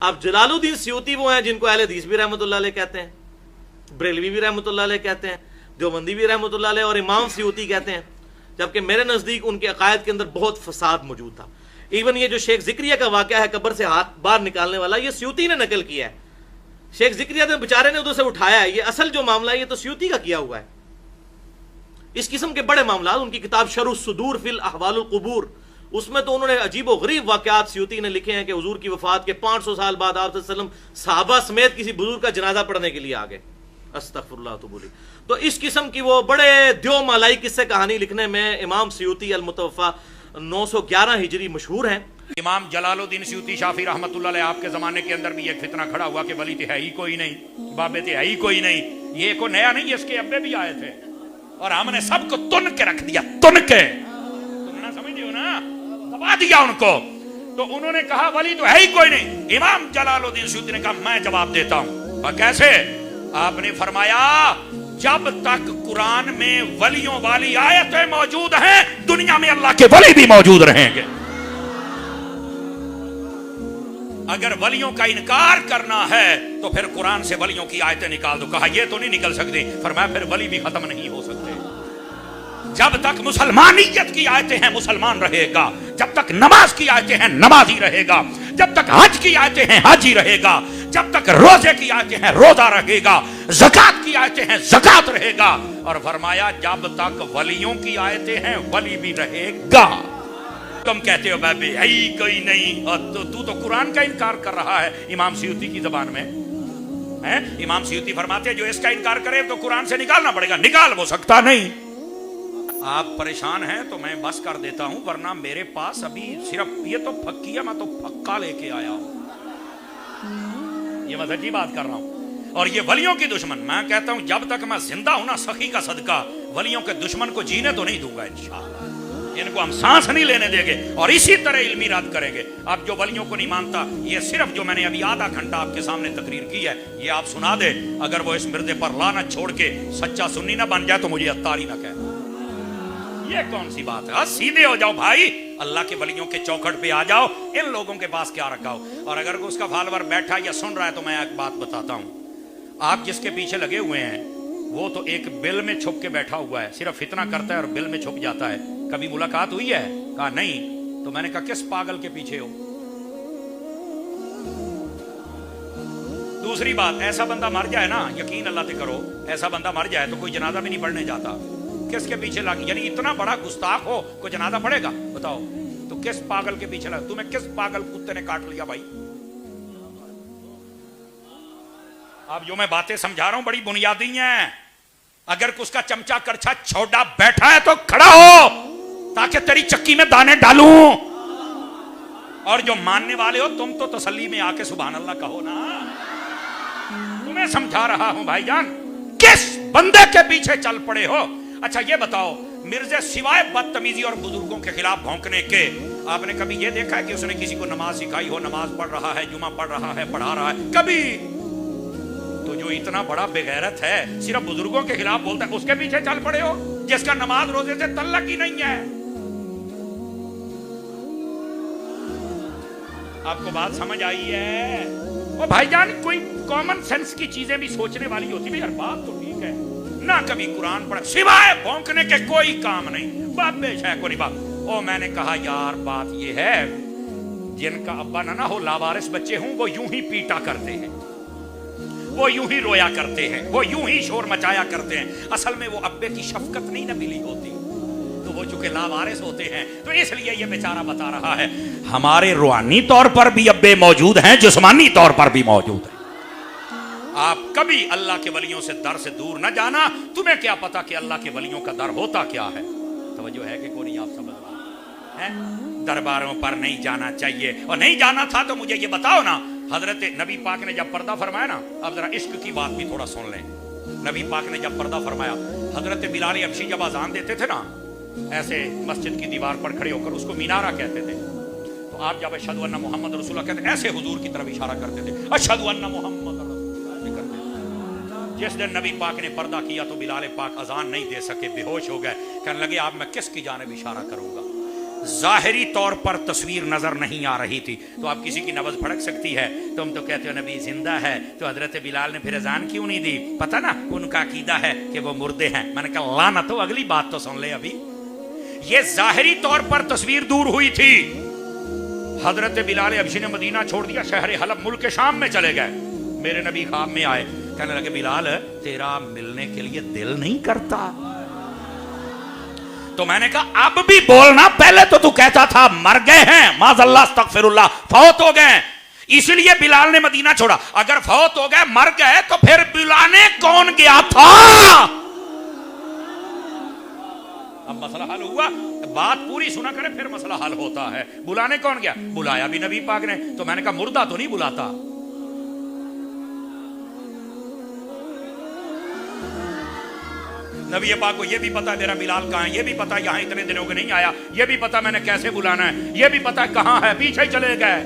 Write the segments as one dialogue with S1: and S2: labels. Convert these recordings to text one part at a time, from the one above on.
S1: اب جلال الدین سیوطی وہ ہیں جن کو اہل حدیث بھی رحمۃ اللہ علیہ کہتے ہیں، بریلوی بھی رحمۃ اللہ علیہ کہتے ہیں، دیوبندی بھی رحمۃ اللہ علیہ اور امام سیوطی کہتے ہیں، جبکہ میرے نزدیک ان کے عقائد کے اندر بہت فساد موجود تھا۔ ایون یہ جو شیخ ذکریہ کا واقعہ ہے قبر سے ہاتھ باہر نکالنے والا، یہ سیوطی نے نقل کیا ہے، شیخ ذکریہ نے بیچارے نے ادھر سے اٹھایا ہے، یہ اصل جو معاملہ ہے یہ تو سیوطی کا کیا ہوا ہے۔ اس قسم کے بڑے معاملات، ان کی کتاب شرح الصدور فی الاحوال القبور، اس میں تو انہوں نے عجیب و غریب واقعات سیوطی نے لکھے ہیں کہ حضور کی وفات کے 500 سال بعد آپ صلی اللہ علیہ وسلم صحابہ سمیت کسی بزرگ کا جنازہ پڑھنے کے لیے آ گئے، استغفر اللہ تو بولی۔ تو اس قسم کی وہ بڑے دیو مالائی قصے کہانی لکھنے میں امام سیوطی المتوفا 911 ہجری مشہور ہیں۔
S2: امام جلال الدین سیوطی شافعی رحمۃ اللہ علیہ آپ کے زمانے کے اندر بھی ایک فتنہ کھڑا ہوا کہ ولی تو ہے ہی کوئی نہیں، بابے تو ہے ہی کوئی نہیں، یہ کوئی نیا نہیں، اس کے ابے بھی آئے تھے اور ہم نے سب کو تن کے رکھ دیا، تن کے، تننا سمجھتے ہو نا، دبا دیا ان کو۔ تو انہوں نے کہا ولی تو ہے ہی کوئی نہیں۔ امام جلال الدین سیوطی نے کہا میں جواب دیتا ہوں۔ اور کیسے؟ آپ نے فرمایا جب تک قرآن میں ولیوں والی آیتیں موجود ہیں دنیا میں اللہ کے ولی بھی موجود رہیں گے۔ اگر ولیوں کا انکار کرنا ہے تو پھر قرآن سے ولیوں کی آیتیں نکال دو۔ کہا یہ تو نہیں نکل سکتی، فرمایا پھر ولی بھی ختم نہیں ہو سکتے۔ جب تک مسلمانیت کی آیتیں ہیں مسلمان رہے گا، جب تک نماز کی آیتیں ہیں نماز ہی رہے گا، جب تک حج کی آیتیں ہیں حج ہی رہے گا، جب تک روزے کی آیتیں ہیں روزہ رہے گا، زکات کی آیتیں ہیں زکات رہے گا، اور فرمایا جب تک ولیوں کی آیتیں ہیں ولی بھی رہے گا۔ تم کہتے ہو بابے ہے ہی کوئی نہیں، اور تو قرآن کا انکار کر رہا ہے امام سیوطی کی زبان میں۔ امام سیوطی فرماتے ہیں جو اس کا انکار کرے تو قرآن سے نکالنا پڑے گا، نکال وہ سکتا نہیں۔ آپ پریشان ہیں تو میں بس کر دیتا ہوں، ورنہ میرے پاس ابھی صرف یہ تو پھکی ہے، میں تو پھکا لے کے آیا ہوں، یہ میں سچی بات کر رہا ہوں۔ اور یہ ولیوں کی دشمن، میں کہتا ہوں جب تک میں زندہ ہوں نا سخی کا صدقہ ولیوں کے دشمن کو جینے تو نہیں دوں گا انشاءاللہ، ان کو ہم سانس نہیں لینے دیں گے، اور اسی طرح علمی رد کریں گے۔ اب جو ولیوں کو نہیں مانتا، یہ صرف جو میں نے ابھی آدھا گھنٹہ آپ کے سامنے تقریر کی ہے یہ آپ سنا دے، اگر وہ اس مردے پر لعنت چھوڑ کے سچا سنی نہ بن جائے تو مجھے اتاری نہ کہے۔ یہ کون سی بات ہے؟ سیدھے ہو جاؤ بھائی، اللہ کے ولیوں کے چوکھٹ پہ آ جاؤ، ان لوگوں کے پاس کیا رکھا ہو۔ اور اگر اس کا فالوور بیٹھا یا سن رہا ہے تو میں ایک بات بتاتا ہوں، آپ جس کے پیچھے لگے ہوئے ہیں وہ تو ایک بل میں چھپ کے بیٹھا ہوا ہے، صرف فتنہ کرتا ہے اور بل میں چھپ جاتا ہے۔ کبھی ملاقات ہوئی ہے؟ کہا نہیں۔ تو میں نے کہا کس پاگل کے پیچھے ہو؟ دوسری بات، ایسا بندہ مر جائے نا، یقین اللہ سے کرو، ایسا بندہ مر جائے تو کوئی جنازہ بھی نہیں پڑھنے جاتا۔ کس کے پیچھے لگ، یعنی اتنا بڑا گستاخ ہو کوئی جنازہ پڑھے گا؟ بتاؤ تو کس پاگل کے پیچھے لگ؟ تمہیں کس پاگل کتے نے کاٹ لیا بھائی؟ اب جو میں باتیں سمجھا رہا ہوں بڑی بنیادی ہیں، اگر اس کا چمچا کرچھا چھوٹا بیٹھا ہے تو کھڑا ہو تاکہ تیری چکی میں دانے ڈالوں، اور جو ماننے والے ہو تم تو تسلی میں آ کے سبحان اللہ کہو نا۔ تمہیں سمجھا رہا ہوں بھائی جان، کس بندے کے پیچھے چل پڑے ہو؟ اچھا یہ بتاؤ، مرزا سوائے بدتمیزی اور بزرگوں کے خلاف بھونکنے کے آپ نے کبھی یہ دیکھا ہے کہ اس نے کسی کو نماز سکھائی ہو، نماز پڑھ رہا ہے، جمعہ پڑھ رہا ہے، پڑھا رہا ہے؟ کبھی؟ تو جو اتنا بڑا بغیرت ہے صرف بزرگوں کے خلاف بولتا ہے اس کے پیچھے چل پڑے ہو، جس کا نماز روزے سے تعلق ہی نہیں ہے۔ آپ کو بات سمجھ آئی ہے؟ وہ بھائی جان کوئی کامن سینس کی چیزیں بھی سوچنے والی ہوتی ہے، یار بات تو ٹھیک ہے نہ، کبھی قرآن پڑھ سوائے بھونکنے کے کوئی کام نہیں، بات بے شے کو نہیں بات۔ او میں نے کہا یار بات یہ ہے جن کا ابا نہ ہو، لاوارث بچے ہوں، وہ یوں ہی پیٹا کرتے ہیں، وہ یوں ہی رویا کرتے ہیں، وہ یوں ہی شور مچایا کرتے ہیں، اصل میں وہ ابے کی شفقت نہیں نہ ملی ہوتی، تو وہ چونکہ لاوارث ہوتے ہیں تو اس لیے یہ بیچارہ بتا رہا ہے ہمارے روحانی طور پر بھی ابے موجود ہیں، جسمانی طور پر بھی موجود ہیں۔ آپ کبھی اللہ کے ولیوں سے در سے دور نہ جانا، تمہیں کیا پتا کہ اللہ کے ولیوں کا در ہوتا کیا ہے؟ توجہ ہے کہ کوئی نہیں؟ آپ سمجھ رہا ہے؟ درباروں پر نہیں جانا چاہیے، اور نہیں جانا تھا تو مجھے یہ بتاؤ نا، حضرت نبی پاک نے جب پردہ فرمایا نا، اب ذرا عشق کی بات بھی تھوڑا سن لیں۔ نبی پاک نے جب پردہ فرمایا، حضرت بلال حبشی جب اذان دیتے تھے نا، ایسے مسجد کی دیوار پر کھڑے ہو کر، اس کو مینارہ کہتے تھے، تو آپ جب اشہدو ان محمد رسول اللہ کہتے ایسے حضور کی طرف اشارہ کرتے تھے، اشہدو ان محمد رسول اللہ ایسے کرتے تھے۔ جس دن نبی پاک نے پردہ کیا تو بلال پاک اذان نہیں دے سکے، بے ہوش ہو گئے، کہنے لگے آپ میں کس کی جانب اشارہ کروں گا؟ ظاہری طور پر تصویر نظر نہیں آ رہی تھی. تو آپ کسی کی نبض بھڑک سکتی ہے. تم تو کہتے ہو نبی زندہ ہے, تو حضرت بلال نے پھر اذان کیوں نہیں دی؟ پتہ نا ان کا عقیدہ ہے کہ وہ مردے ہیں. میں نے کہا لعنت ہو, اگلی بات تو سن لے ابھی. یہ ظاہری طور پر تصویر دور ہوئی تھی. حضرت بلال حبشی نے مدینہ چھوڑ دیا, شہر حلب ملک شام میں چلے گئے. میرے نبی خواب میں آئے, کہنے لگے بلال تیرا ملنے کے لیے دل نہیں کرتا؟ تو میں نے کہا اب بھی بولنا, پہلے تو کہتا تھا مر گئے ہیں, معاذ اللہ استغفر اللہ, فوت ہو گئے, اس لیے بلال نے مدینہ چھوڑا. اگر فوت ہو گئے مر گئے تو پھر بلانے کون گیا تھا؟ اب مسئلہ حل ہوا. بات پوری سنا کرے پھر مسئلہ حل ہوتا ہے. بلانے کون گیا؟ بلایا بھی نبی پاک نے. تو میں نے کہا مردہ تو نہیں بلاتا. نبی پاک کو یہ بھی پتا میرا بلال کہاں ہے, یہ بھی پتا یہاں اتنے دنوں کے نہیں آیا, یہ بھی پتا میں نے کیسے بلانا ہے, یہ بھی پتا کہاں ہے, پیچھے ہی چلے گئے.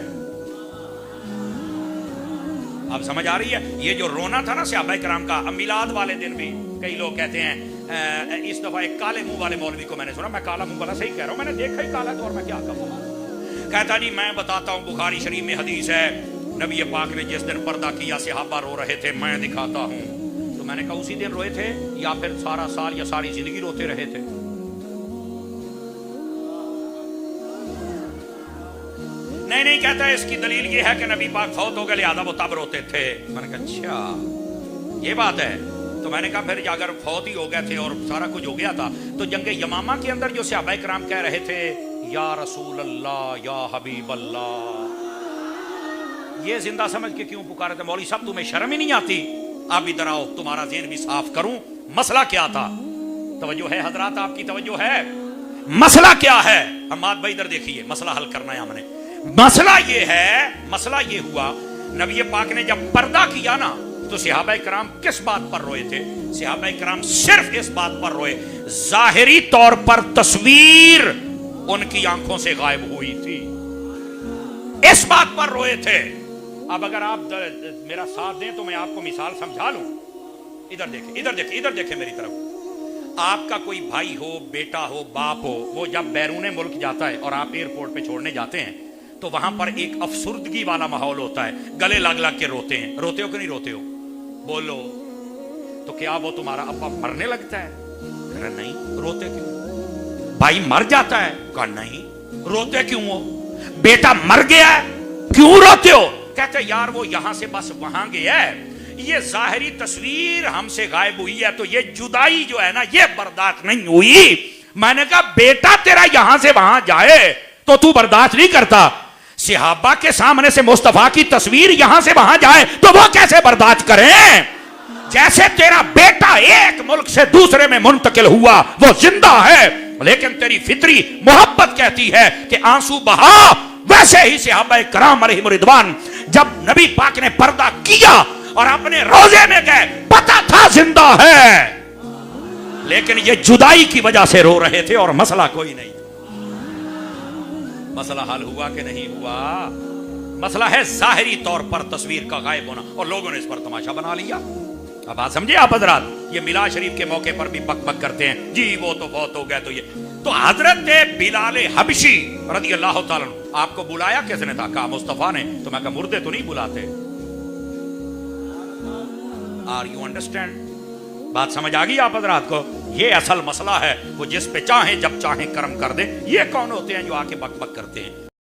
S2: اب سمجھ آ رہی ہے؟ یہ جو رونا تھا نا صحابہ کرام کا, میلاد والے دن بھی کئی لوگ کہتے ہیں اس دفعہ ایک کالے منہ والے مولوی کو میں نے سنا, میں کالا منہ والا صحیح کہہ رہا ہوں, میں نے دیکھا ہی کالا تو اور میں کیا کہوں. کہتا جی میں بتاتا ہوں, بخاری شریف میں حدیث ہے, نبی پاک نے جس دن پردہ کیا صحابہ رو رہے تھے, میں دکھاتا ہوں. تو میں نے کہا اسی دن روئے تھے یا پھر سارا سال یا ساری زندگی روتے رہے تھے؟ نہیں کہتا ہے اس کی دلیل یہ ہے کہ نبی پاک فوت ہو گئے لہذا وہ تب روتے تھے. میں نے کہا اچھا یہ بات ہے. تو میں نے کہا پھر اگر فوت ہی ہو گئے تھے اور سارا کچھ ہو گیا تھا تو جنگ یمامہ کے اندر جو صحابہ کرام کہہ رہے تھے یا رسول اللہ یا حبیب اللہ, یہ زندہ سمجھ کے کیوں پکارے تھے؟ مولوی صاحب تمہیں شرم ہی نہیں آتی؟ آپ ادھر آؤ, تمہارا ذہن بھی صاف کروں. مسئلہ کیا تھا؟ توجہ ہے حضرات, آپ کی توجہ ہے؟ مسئلہ کیا ہے؟ حماد بھائی ادھر دیکھیے, مسئلہ حل کرنا ہے ہم نے. مسئلہ یہ ہے, مسئلہ یہ ہوا نبی پاک نے جب پردہ کیا نا تو صحابہ کرام کس بات پر روئے تھے؟ صحابہ کرام صرف اس بات پر روئے, ظاہری طور پر تصویر ان کی آنکھوں سے غائب ہوئی تھی, اس بات پر روئے تھے. اب اگر آپ میرا ساتھ دیں تو میں آپ کو مثال سمجھا لوں. ادھر دیکھیں, ادھر دیکھیں, ادھر دیکھیں میری طرف. آپ کا کوئی بھائی ہو, بیٹا ہو, باپ ہو, وہ جب بیرون ملک جاتا ہے اور آپ ایئرپورٹ پہ چھوڑنے جاتے ہیں تو وہاں پر ایک افسردگی والا ماحول ہوتا ہے, گلے لگ لگ کے روتے ہیں. روتے ہو کہ نہیں روتے ہو؟ بولو. تو کیا وہ تمہارا ابا مرنے لگتا ہے؟ کہا نہیں. روتے کیوں؟ بھائی مر جاتا ہے؟ کہا نہیں. روتے کیوں ہو؟ بیٹا مر گیا ہے, کیوں روتے ہو؟ کہتے یار وہ یہاں سے بس وہاں گیا ہے, یہ ظاہری تصویر ہم سے غائب ہوئی ہے, تو یہ جدائی جو ہے نا یہ برداشت نہیں ہوئی. میں نے کہا بیٹا تیرا یہاں سے وہاں جائے تو تو برداشت نہیں کرتا, صحابہ کے سامنے سے مصطفیٰ کی تصویر یہاں سے وہاں جائے تو وہ کیسے برداشت کریں؟ جیسے تیرا بیٹا ایک ملک سے دوسرے میں منتقل ہوا وہ زندہ ہے, لیکن تیری فطری محبت کہتی ہے کہ آنسو بہا, ویسے ہی صحابہ کرام علیہم رضوان جب نبی پاک نے پردہ کیا اور اپنے روزے میں گئے, پتا تھا زندہ ہے, لیکن یہ جدائی کی وجہ سے رو رہے تھے اور مسئلہ کوئی نہیں. مسئلہ حل ہوا کہ نہیں ہوا؟ مسئلہ ہے ظاہری طور پر تصویر کا غائب ہونا, اور لوگوں نے اس پر تماشا بنا لیا. اب بات سمجھے آپ حضرات؟ یہ میلاد شریف کے موقع پر بھی بک بک کرتے ہیں جی وہ تو فوت ہو گئے. تو یہ تو حضرت بلال حبشی رضی اللہ تعالیٰ عنہ, آپ کو بلایا کس نے تھا؟ کہا مصطفیٰ نے. تو میں کہا مردے تو نہیں بلاتے. Are you understand? بات سمجھ آ گئی آپ حضرات کو؟ یہ اصل مسئلہ ہے. وہ جس پہ چاہیں جب چاہیں کرم کر دیں. یہ کون ہوتے ہیں جو آ کے بک بک کرتے ہیں؟